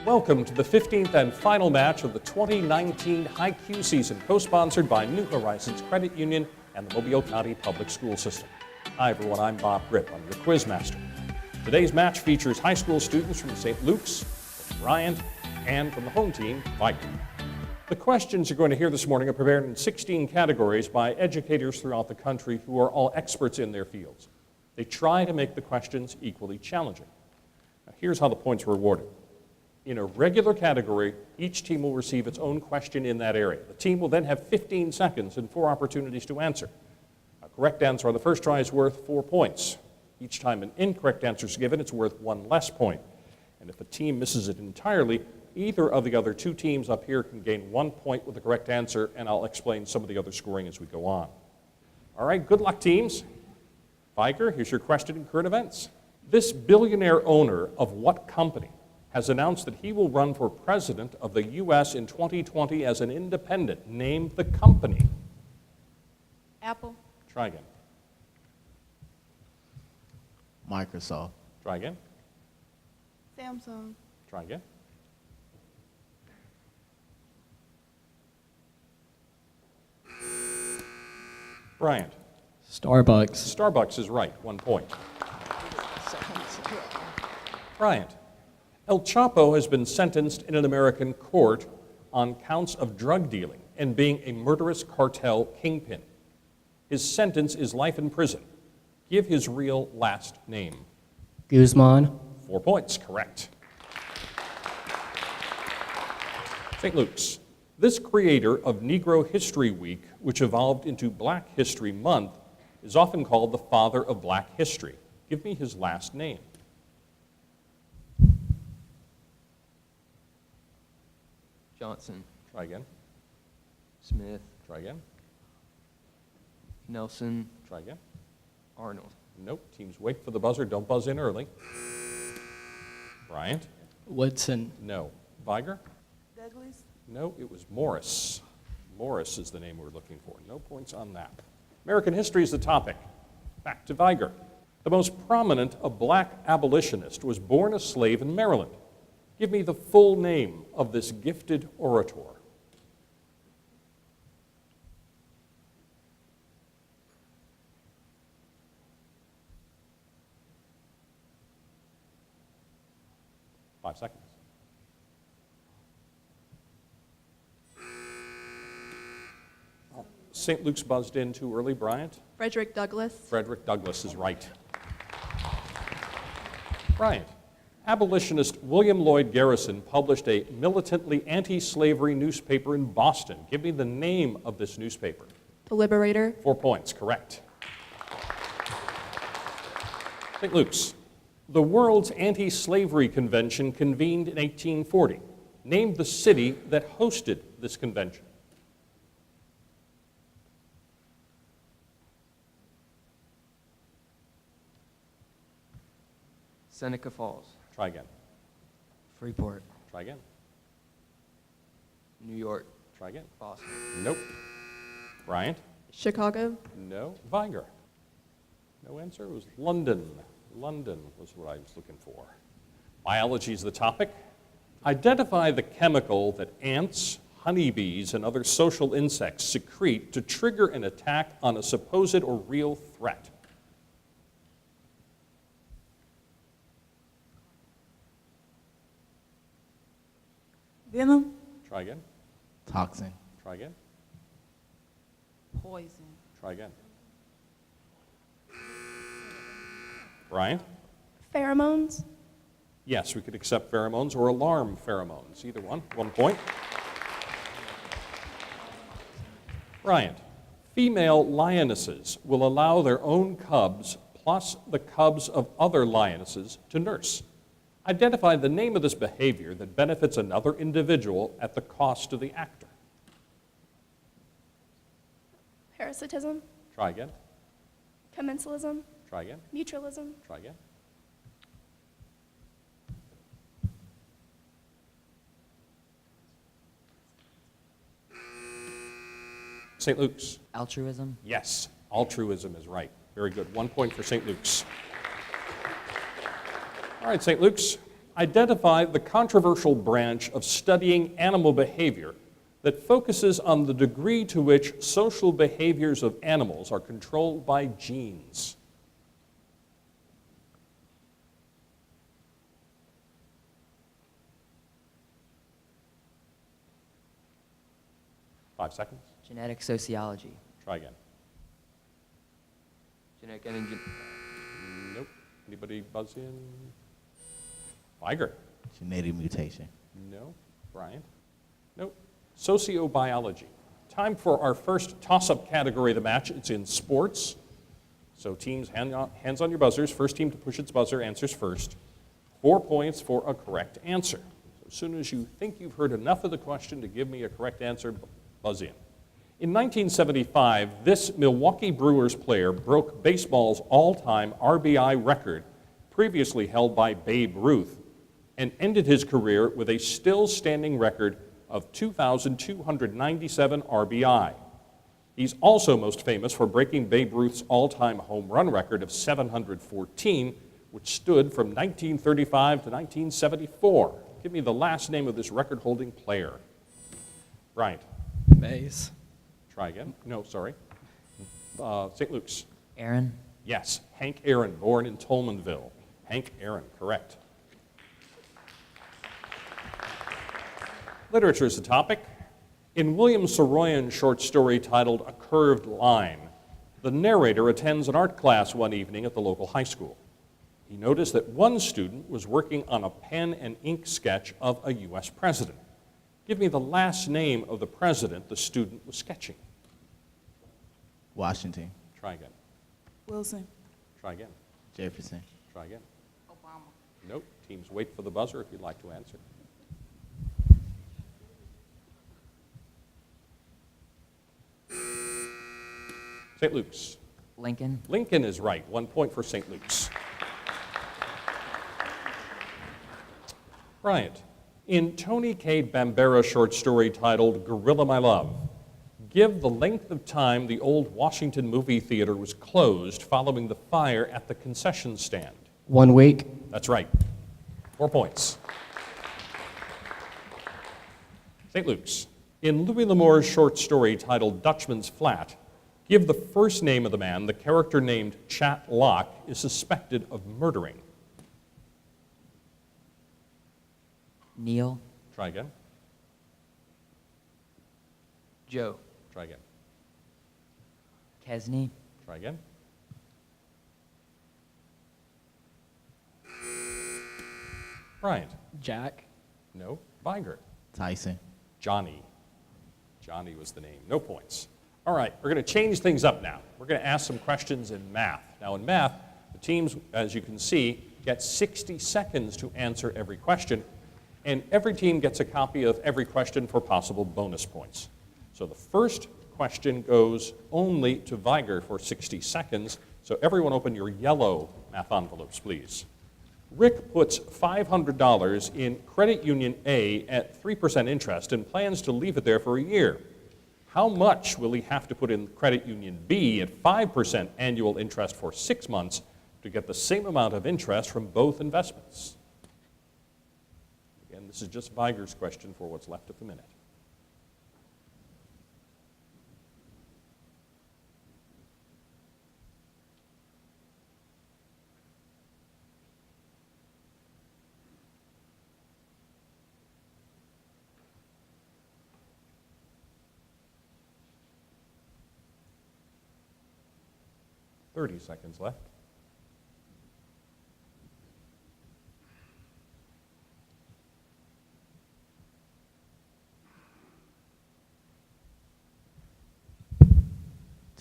Welcome to the 15th and final match of the 2019 High Q season, co-sponsored by New Horizons Credit Union and the Mobile County Public School System. Hi everyone, I'm Bob Grip, I'm your quiz master. Today's match features high school students from St. Luke's, from Bryant, and from the home team, Vigor. The questions you're going to hear this morning are prepared in 16 categories by educators throughout the country who are all experts in their fields. They try to make the questions equally challenging. Now, here's how the points are awarded. In a regular category, each team will receive its own question in that area. The team will then have 15 seconds and 4 opportunities to answer. A correct answer on the first try is worth 4 points. Each time an incorrect answer is given, it's worth 1 less point. And if a team misses it entirely, either of the other 2 teams up here can gain 1 point with the correct answer, and I'll explain some of the other scoring as we go on. All right, good luck, teams. Vigor, here's your question in current events. This billionaire owner of what company has announced that he will run for president of the U.S. in 2020 as an independent? Name the company. Apple. Try again. Microsoft. Try again. Samsung. Try again. Bryant. Starbucks. Starbucks is right, 1 point. Bryant. El Chapo has been sentenced in an American court on counts of drug dealing and being a murderous cartel kingpin. His sentence is life in prison. Give his real last name. Guzman. 4 points, correct. St. Luke's. This creator of Negro History Week, which evolved into Black History Month, is often called the father of Black history. Give me his last name. Johnson. Try again. Smith. Try again. Nelson. Try again. Arnold. Nope. Teams wait for the buzzer. Don't buzz in early. Bryant? Woodson. No. Vigor? Douglas. No, it was Morris. Morris is the name we're looking for. No points on that. American history is the topic. Back to Vigor. The most prominent of black abolitionists was born a slave in Maryland. Give me the full name of this gifted orator. Five seconds. Oh, St. Luke's buzzed in too early. Bryant? Frederick Douglass. Frederick Douglass is right. Bryant. Abolitionist William Lloyd Garrison published a militantly anti-slavery newspaper in Boston. Give me the name of this newspaper. The Liberator. 4 points, correct. St. Luke's. The World's Anti-Slavery Convention convened in 1840. Name the city that hosted this convention. Seneca Falls. Try again. Freeport. Try again. New York. Try again. Boston. Nope. Bryant? Chicago. No. Vigor? No answer. It was London. London was what I was looking for. Biology is the topic. Identify the chemical that ants, honeybees, and other social insects secrete to trigger an attack on a supposed or real threat. Venom. Try again. Toxin. Try again. Poison. Try again. Bryant? Pheromones. Yes, we could accept pheromones or alarm pheromones. Either one. 1 point. Bryant. Female lionesses will allow their own cubs plus the cubs of other lionesses to nurse. Identify the name of this behavior that benefits another individual at the cost of the actor. Parasitism. Try again. Commensalism. Try again. Mutualism. Try again. St. Luke's. Altruism. Yes, altruism is right. Very good. 1 point for St. Luke's. All right, St. Luke's. Identify the controversial branch of studying animal behavior that focuses on the degree to which social behaviors of animals are controlled by genes. Five seconds. Genetic sociology. Try again. Genetic and Nope. Anybody buzz in? Vigor. Genetic mutation. No. Bryant? Nope. Sociobiology. Time for our first toss-up category of the match. It's in sports. So teams, hands on your buzzers. First team to push its buzzer answers first. 4 points for a correct answer. So as soon as you think you've heard enough of the question to give me a correct answer, buzz in. In 1975, this Milwaukee Brewers player broke baseball's all-time RBI record, previously held by Babe Ruth, and ended his career with a still-standing record of 2,297 RBI. He's also most famous for breaking Babe Ruth's all-time home run record of 714, which stood from 1935 to 1974. Give me the last name of this record-holding player. Bryant. Mays. Try again. No, sorry. St. Luke's. Aaron. Yes, Hank Aaron, born in Tolmanville. Hank Aaron, correct. Literature is the topic. In William Saroyan's short story titled A Curved Line, the narrator attends an art class one evening at the local high school. He noticed that one student was working on a pen and ink sketch of a U.S. president. Give me the last name of the president the student was sketching. Washington. Try again. Wilson. Try again. Jefferson. Try again. Obama. Nope. Teams wait for the buzzer if you'd like to answer. St. Luke's. Lincoln. Lincoln is right. 1 point for St. Luke's. Bryant. In Tony K. Bambara's short story titled Gorilla My Love, give the length of time the old Washington movie theater was closed following the fire at the concession stand. 1 week. That's right. 4 points. St. Luke's. In Louis L'Amour's short story titled Dutchman's Flat, give the first name of the man the character named Chat Locke is suspected of murdering. Neil. Try again. Joe. Try again. Kesney. Try again. Bryant. Jack. No. Vigor. Tyson. Johnny. Johnny was the name. No points. All right, we're going to change things up now. We're going to ask some questions in math. Now in math, the teams, as you can see, get 60 seconds to answer every question, and every team gets a copy of every question for possible bonus points. So the first question goes only to Vigor for 60 seconds, so everyone open your yellow math envelopes, please. Rick puts $500 in Credit Union A at 3% interest and plans to leave it there for a year. How much will he have to put in Credit Union B at 5% annual interest for 6 months to get the same amount of interest from both investments? Again, this is just Vigor's question for what's left of the minute. Thirty seconds left.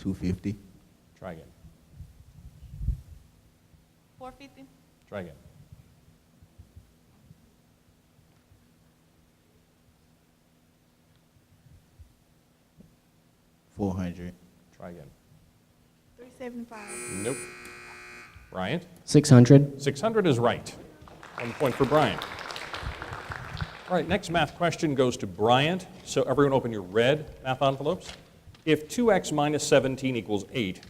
$250. Try again. 450. Try again. $400. Try again. 375. Nope. Bryant? 600. 600 is right. 1 point for Bryant. All right, next math question goes to Bryant. So everyone open your red math envelopes. If 2x minus 17 equals 8,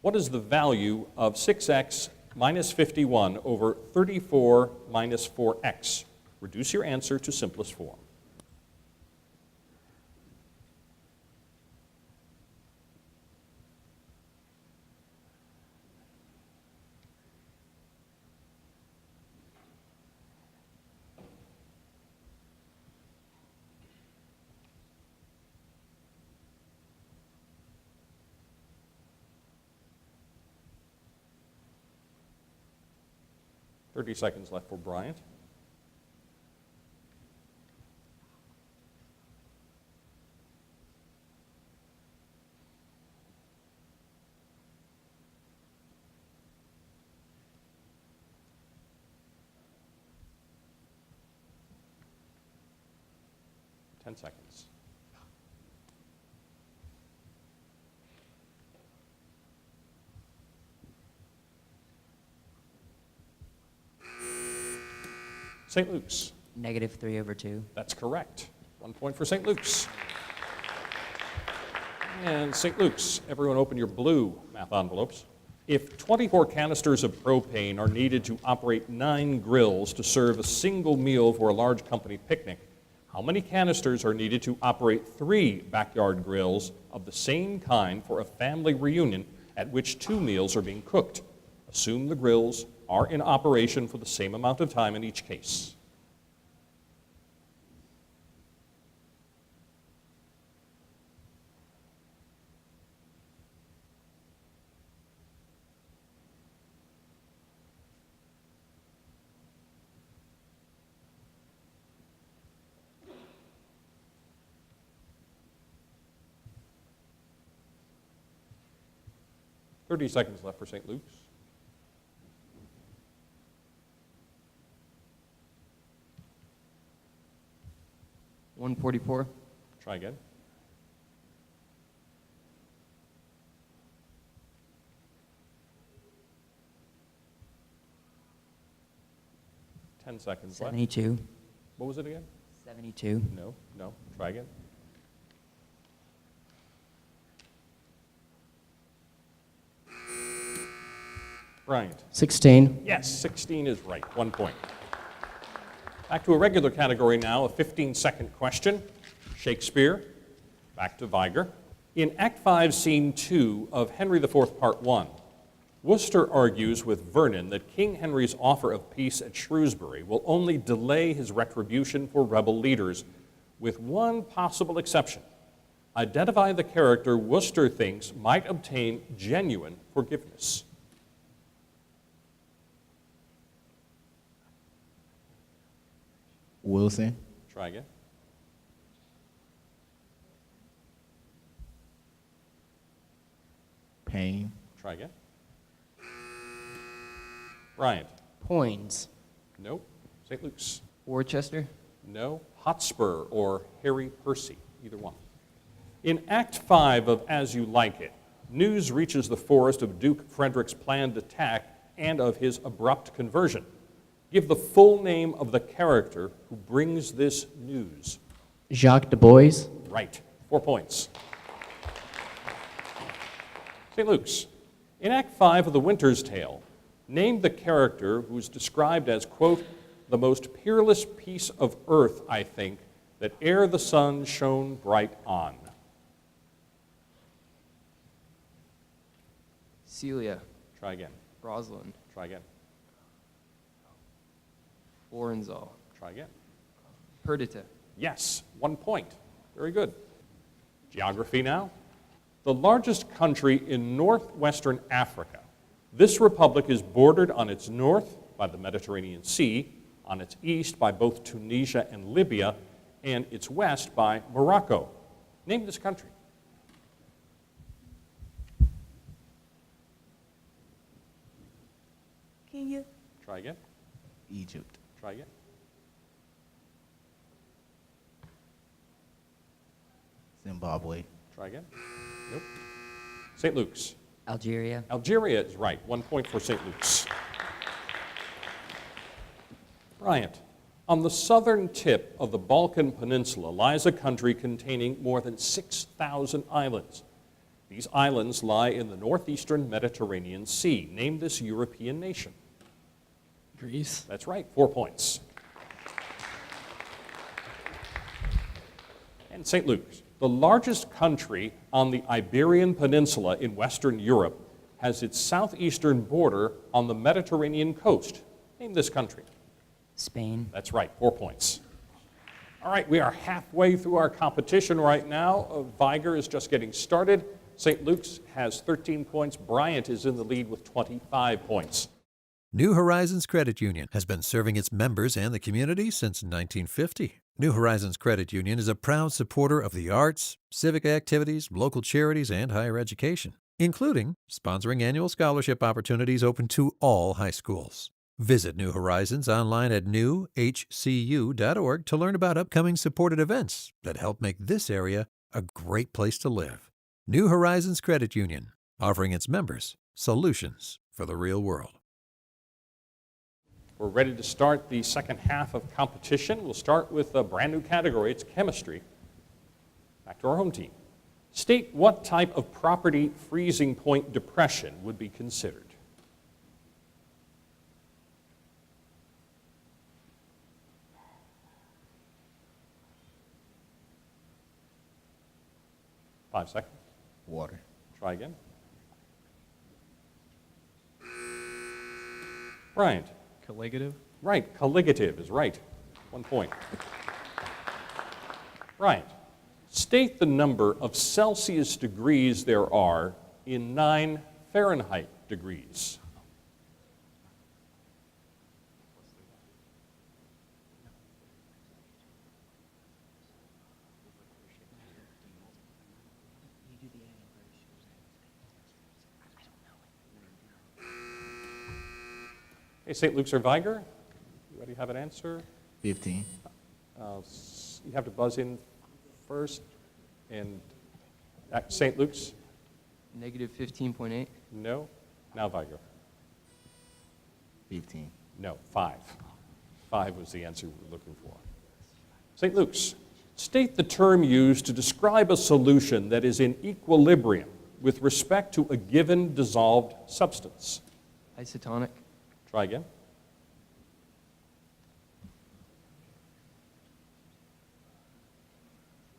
what is the value of 6x minus 51 over 34 minus 4x. Reduce your answer to simplest form. Thirty seconds left for Bryant. Ten seconds. St. Luke's. Negative 3 over 2. That's correct. 1 point for St. Luke's. And St. Luke's, everyone open your blue math envelopes. If 24 canisters of propane are needed to operate 9 grills to serve a single meal for a large company picnic, how many canisters are needed to operate 3 backyard grills of the same kind for a family reunion at which 2 meals are being cooked? Assume the grills are in operation for the same amount of time in each case. Thirty seconds left for St. Luke's. $144. Try again. Ten seconds left. 72. What was it again? 72. No. Try again. Bryant. 16. Yes, 16 is right. 1 point. Back to a regular category now, a 15-second question. Shakespeare. Back to Vigor. In Act 5, Scene 2 of Henry IV, Part 1, Worcester argues with Vernon that King Henry's offer of peace at Shrewsbury will only delay his retribution for rebel leaders, with one possible exception. Identify the character Worcester thinks might obtain genuine forgiveness. Wilson. Try again. Payne. Try again. Bryant. Poins. No. St. Luke's. Worcester. No. Hotspur or Harry Percy. Either one. In Act 5 of As You Like It, news reaches the forest of Duke Frederick's planned attack and of his abrupt conversion. Give the full name of the character who brings this news. Jacques Du Bois. Right. 4 points. St. Luke's. In Act 5 of The Winter's Tale, name the character who is described as, quote, the most peerless piece of earth, I think, that ere the sun shone bright on. Celia. Try again. Rosalind. Try again. Orenthal. Try again. Perdita. Yes, 1 point. Very good. Geography now. The largest country in northwestern Africa. This republic is bordered on its north by the Mediterranean Sea, on its east by both Tunisia and Libya, and its west by Morocco. Name this country. Kenya. Try again. Egypt. Try again. Zimbabwe. Try again. Nope. St. Luke's. Algeria. Algeria is right. 1 point for St. Luke's. Bryant. On the southern tip of the Balkan Peninsula lies a country containing more than 6,000 islands. These islands lie in the northeastern Mediterranean Sea. Name this European nation. Greece. That's right, 4 points. And St. Luke's, the largest country on the Iberian Peninsula in Western Europe, has its southeastern border on the Mediterranean coast. Name this country. Spain. That's right, 4 points. All right, we are halfway through our competition right now. Vigor is just getting started. St. Luke's has 13 points. Bryant is in the lead with 25 points. New Horizons Credit Union has been serving its members and the community since 1950. New Horizons Credit Union is a proud supporter of the arts, civic activities, local charities, and higher education, including sponsoring annual scholarship opportunities open to all high schools. Visit New Horizons online at newhcu.org to learn about upcoming supported events that help make this area a great place to live. New Horizons Credit Union, offering its members solutions for the real world. We're ready to start the second half of competition. We'll start with a brand new category. It's chemistry. Back to our home team. State what type of property freezing point depression would be considered. Five seconds. Water. Try again. Bryant. Colligative. Right, colligative is right. 1 point. Bryant, state the number of Celsius degrees there are in 9 Fahrenheit degrees. Hey, St. Luke's or Vigor, you ready to have an answer? 15. You have to buzz in first. And St. Luke's? Negative 15.8. No. Now Vigor. 15. No, 5. 5 was the answer we were looking for. St. Luke's, state the term used to describe a solution that is in equilibrium with respect to a given dissolved substance. Isotonic. Try again.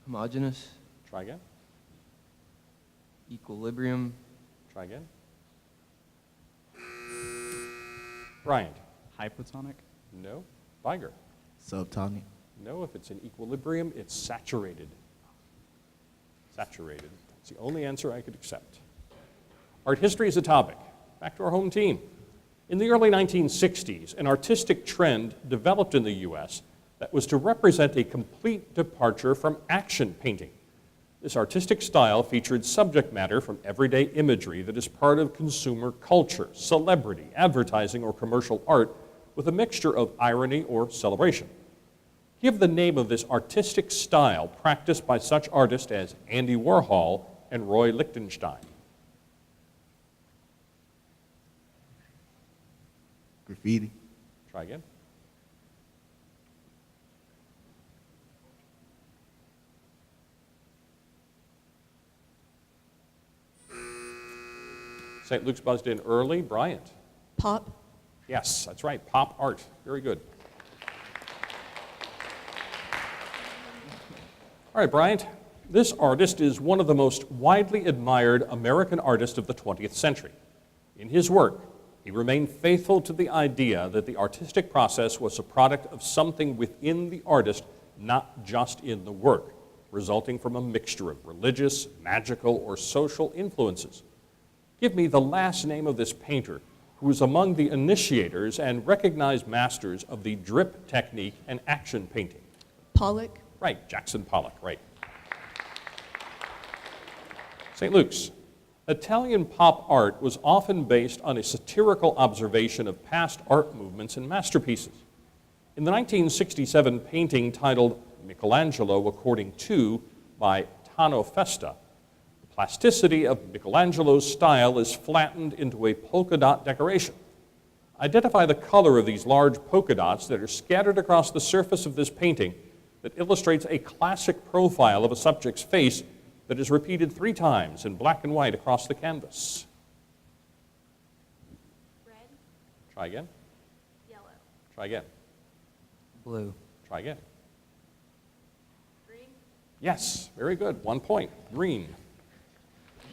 Homogeneous. Try again. Equilibrium. Try again. Bryant. Hypotonic? No. Vigor. Subtonic. No, if it's in equilibrium, it's saturated. Saturated. It's the only answer I could accept. Art history is a topic. Back to our home team. In the early 1960s, an artistic trend developed in the U.S. that was to represent a complete departure from action painting. This artistic style featured subject matter from everyday imagery that is part of consumer culture, celebrity, advertising, or commercial art with a mixture of irony or celebration. Give the name of this artistic style practiced by such artists as Andy Warhol and Roy Lichtenstein. Graffiti. Try again. St. Luke's buzzed in early. Bryant. Pop. Yes, that's right. Pop art. Very good. All right, Bryant. This artist is one of the most widely admired American artists of the 20th century. In his work, he remained faithful to the idea that the artistic process was a product of something within the artist, not just in the work, resulting from a mixture of religious, magical, or social influences. Give me the last name of this painter who was among the initiators and recognized masters of the drip technique and action painting. Pollock. Right, Jackson Pollock, right. St. Luke's. Italian pop art was often based on a satirical observation of past art movements and masterpieces. In the 1967 painting titled Michelangelo According to by Tano Festa, the plasticity of Michelangelo's style is flattened into a polka dot decoration. Identify the color of these large polka dots that are scattered across the surface of this painting that illustrates a classic profile of a subject's face that is repeated 3 times in black and white across the canvas? Red, Try again. yellow, Try again. Blue. Try again. green, Yes, very good. 1 point. Green.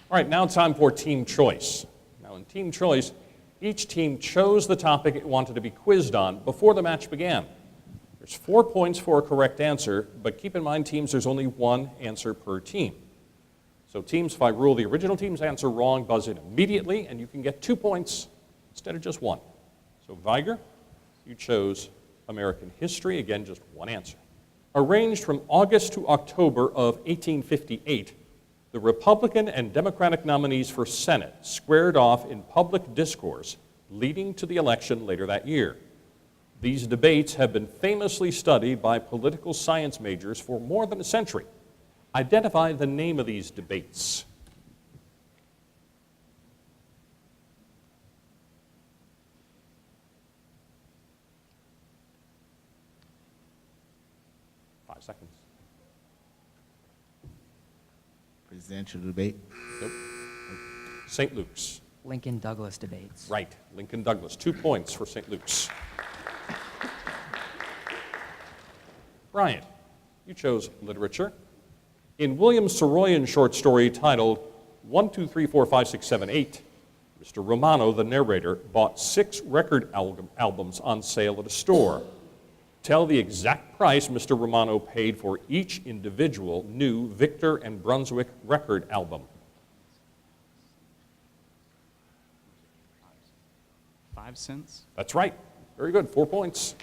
All right, now it's time for team choice. Now, in team choice, each team chose the topic it wanted to be quizzed on before the match began. There's 4 points for a correct answer, but keep in mind, teams, there's only 1 answer per team. So teams, if I rule the original team's answer wrong, buzz in immediately, and you can get 2 points instead of just 1. So Vigor, you chose American history. Again, just 1 answer. Arranged from August to October of 1858, the Republican and Democratic nominees for Senate squared off in public discourse, leading to the election later that year. These debates have been famously studied by political science majors for more than a century. Identify the name of these debates. Five seconds. Presidential debate. Nope. St. Luke's. Lincoln Douglas debates. Right. Lincoln Douglas. 2 points for St. Luke's. Bryant, you chose literature. In William Saroyan's short story titled 1, 2, 3, 4, 5, 6, 7, 8, Mr. Romano, the narrator, bought 6 record albums on sale at a store. Tell the exact price Mr. Romano paid for each individual new Victor and Brunswick record album. 5 cents. That's right. Very good. 4 points.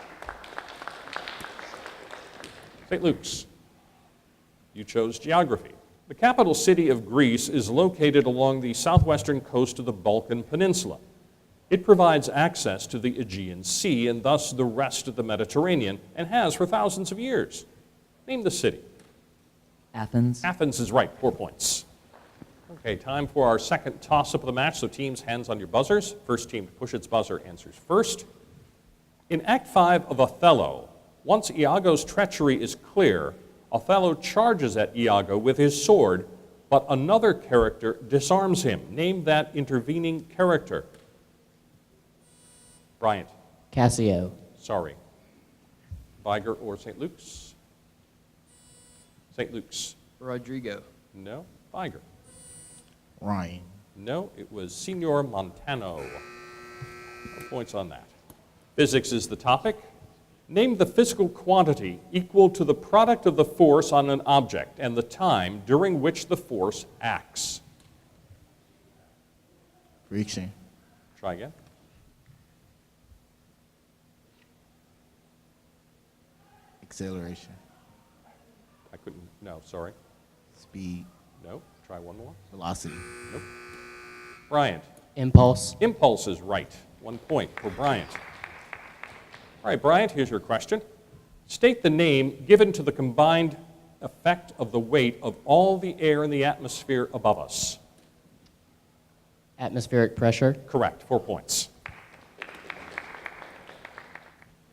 St. Luke's. You chose geography. The capital city of Greece is located along the southwestern coast of the Balkan Peninsula. It provides access to the Aegean Sea and thus the rest of the Mediterranean, and has for thousands of years. Name the city. Athens. Athens is right. 4 points. Okay, time for our second toss-up of the match, so teams, hands on your buzzers. First team to push its buzzer answers first. In Act 5 of Othello, once Iago's treachery is clear, Othello charges at Iago with his sword, but another character disarms him. Name that intervening character. Bryant. Cassio. Sorry. Vigor or St. Luke's? St. Luke's. Rodrigo. No. Vigor. Ryan. No, it was Signor Montano. No points on that. Physics is the topic. Name the physical quantity equal to the product of the force on an object and the time during which the force acts. Friction. Try again. Acceleration. I couldn't, no, sorry. Speed. No, try one more. Velocity. Nope. Bryant. Impulse. Impulse is right. 1 point for Bryant. All right, Bryant, here's your question. State the name given to the combined effect of the weight of all the air in the atmosphere above us. Atmospheric pressure. Correct. 4 points.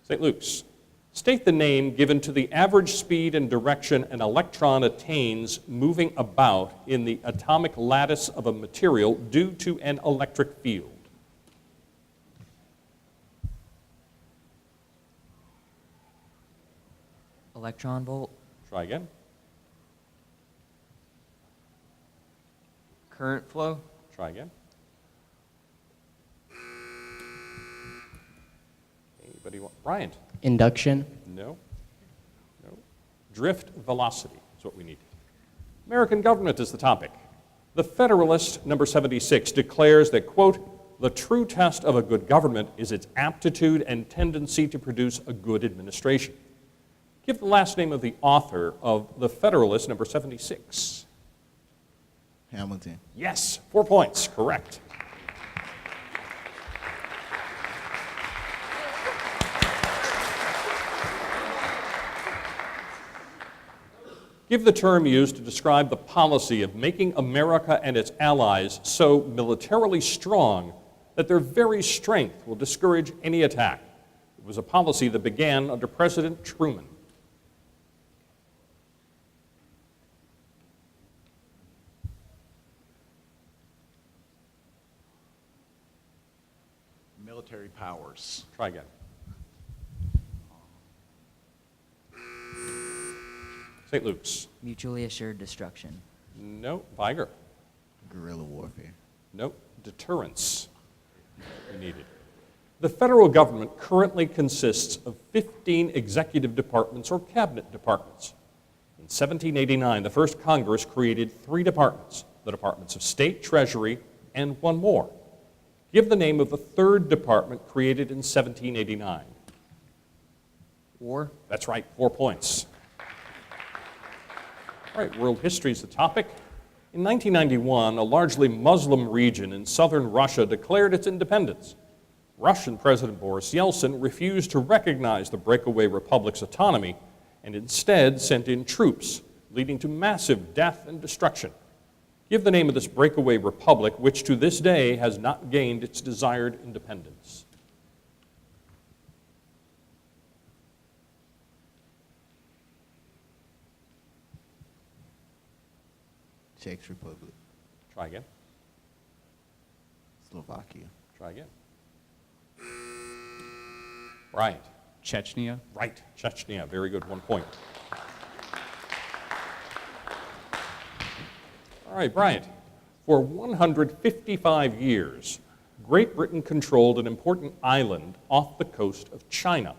St. Luke's. State the name given to the average speed and direction an electron attains moving about in the atomic lattice of a material due to an electric field. Electron volt. Try again. Current flow. Try again. Anybody want? Bryant. Induction. No. No. Drift velocity is what we need. American government is the topic. The Federalist, number 76, declares that, quote, the true test of a good government is its aptitude and tendency to produce a good administration. Give the last name of the author of The Federalist, number 76. Hamilton. Yes, 4 points, correct. Give the term used to describe the policy of making America and its allies so militarily strong that their very strength will discourage any attack. It was a policy that began under President Truman. military powers. Try again. St. Luke's. Mutually assured destruction. No. Vigor. Guerrilla warfare. No. Deterrence. We need it. The federal government currently consists of 15 executive departments or cabinet departments. In 1789, the first Congress created 3 departments, the Departments of State, Treasury, and one more. Give the name of the 3rd department created in 1789. War. That's right, 4 points. All right, world history is the topic. In 1991, a largely Muslim region in southern Russia declared its independence. Russian President Boris Yeltsin refused to recognize the breakaway republic's autonomy and instead sent in troops, leading to massive death and destruction. Give the name of this breakaway republic, which to this day has not gained its desired independence. Czech Republic. Try again. Slovakia. Try again. Bryant. Chechnya. Right, Chechnya. Very good, 1 point. All right, Bryant. For 155 years, Great Britain controlled an important island off the coast of China.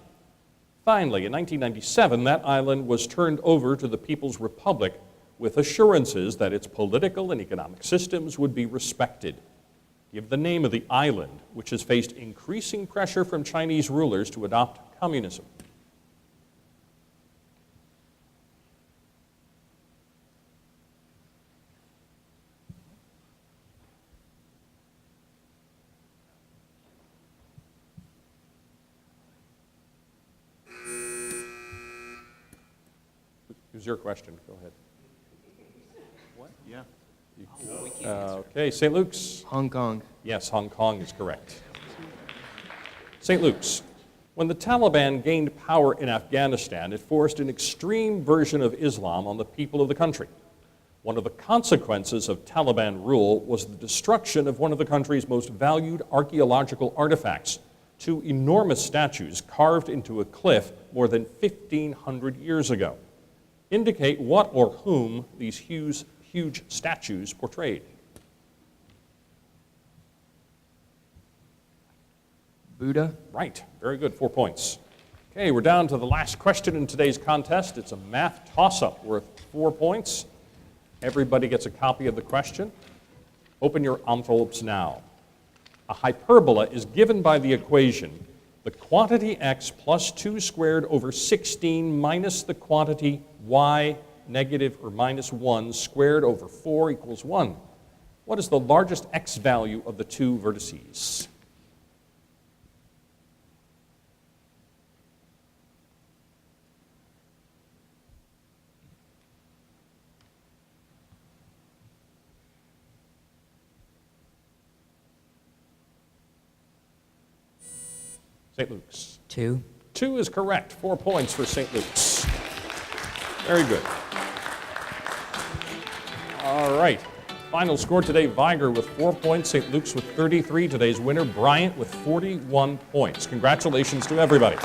Finally, in 1997, that island was turned over to the People's Republic with assurances that its political and economic systems would be respected. Give the name of the island, which has faced increasing pressure from Chinese rulers to adopt communism. Who's your question? Go ahead. What? Yeah. Okay, St. Luke's. Hong Kong. Yes, Hong Kong is correct. St. Luke's. When the Taliban gained power in Afghanistan, it forced an extreme version of Islam on the people of the country. One of the consequences of Taliban rule was the destruction of one of the country's most valued archaeological artifacts, 2 enormous statues carved into a cliff more than 1,500 years ago. Indicate what or whom these huge statues portrayed. Buddha. Right, very good, 4 points. Okay, we're down to the last question in today's contest. It's a math toss-up worth 4 points. Everybody gets a copy of the question. Open your envelopes now. A hyperbola is given by the equation, the quantity x plus 2 squared over 16 minus the quantity y negative or minus 1 squared over 4 equals 1. What is the largest x value of the 2 vertices? St. Luke's. 2. 2 is correct. 4 points for St. Luke's. Very good. All right. Final score today, Vigor with 4 points, St. Luke's with 33. Today's winner, Bryant with 41 points. Congratulations to everybody.